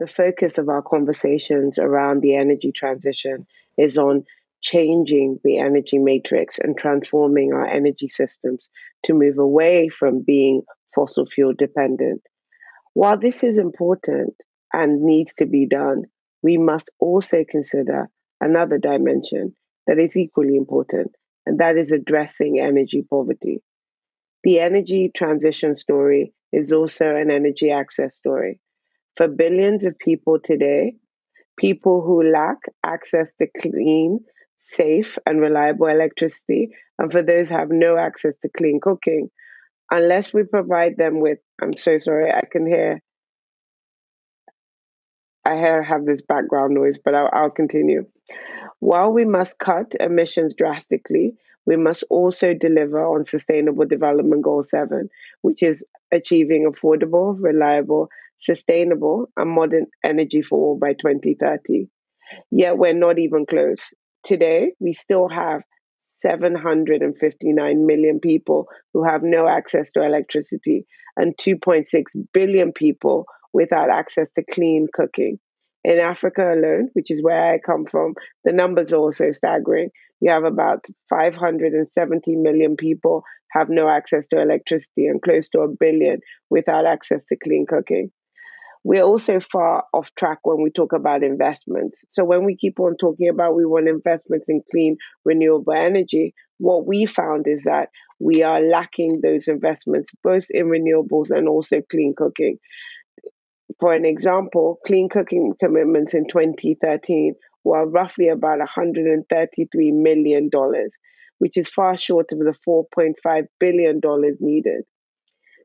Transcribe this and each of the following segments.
The focus of our conversations around the energy transition is on changing the energy matrix and transforming our energy systems to move away from being fossil fuel dependent. While this is important and needs to be done, we must also consider another dimension that is equally important, and that is addressing energy poverty. The energy transition story is also an energy access story. For billions of people today, people who lack access to clean, safe, and reliable electricity, and for those who have no access to clean cooking, unless we provide them with, I'm so sorry, I have this background noise, but I'll continue. While we must cut emissions drastically, we must also deliver on Sustainable Development Goal 7, which is achieving affordable, reliable, sustainable, and modern energy for all by 2030. Yet we're not even close. Today, we still have 759 million people who have no access to electricity and 2.6 billion people without access to clean cooking. In Africa alone, which is where I come from, the numbers are also staggering. You have about 570 million people have no access to electricity and close to a billion without access to clean cooking. We're also far off track when we talk about investments. So when we keep on talking about we want investments in clean renewable energy, what we found is that we are lacking those investments both in renewables and also clean cooking. For an example, clean cooking commitments in 2013 were roughly about $133 million, which is far short of the $4.5 billion needed.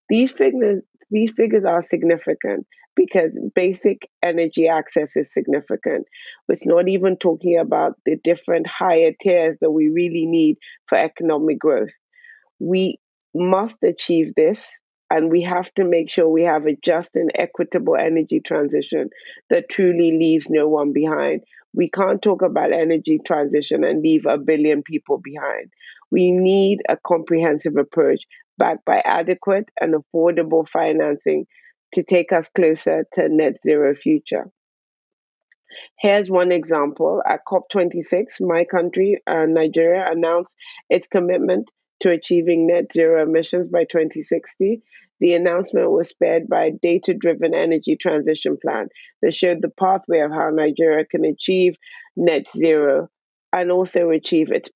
These figures these figures are significant because basic energy access is significant. It's not even talking about the different higher tiers that we really need for economic growth. We must achieve this, and we have to make sure we have a just and equitable energy transition that truly leaves no one behind. We can't talk about energy transition and leave a billion people behind. We need a comprehensive approach backed by adequate and affordable financing to take us closer to a net zero future. Here's one example. At COP26, my country, Nigeria, announced its commitment to achieving net zero emissions by 2060. The announcement was spurred by a data driven energy transition plan that showed the pathway of how Nigeria can achieve net zero and also achieve its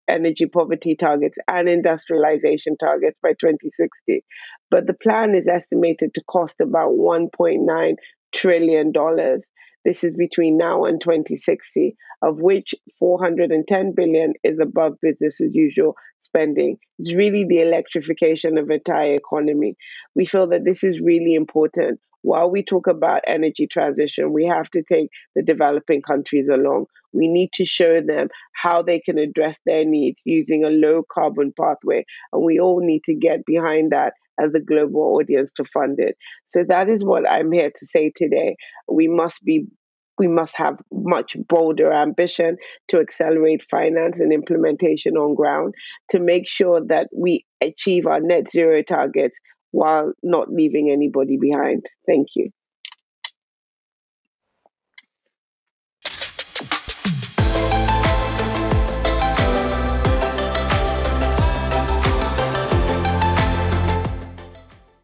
energy poverty targets and industrialization targets by 2060. But the plan is estimated to cost about $1.9 trillion dollars. This is between now and 2060, of which 410 billion is above business as usual spending. It's really the electrification of the entire economy. We feel that this is really important. While we talk about energy transition, we have to take the developing countries along. We need to show them how they can address their needs using a low carbon pathway. And we all need to get behind that as a global audience to fund it. So that is what I'm here to say today. We must be we must have much bolder ambition to accelerate finance and implementation on ground to make sure that we achieve our net zero targets while not leaving anybody behind. Thank you.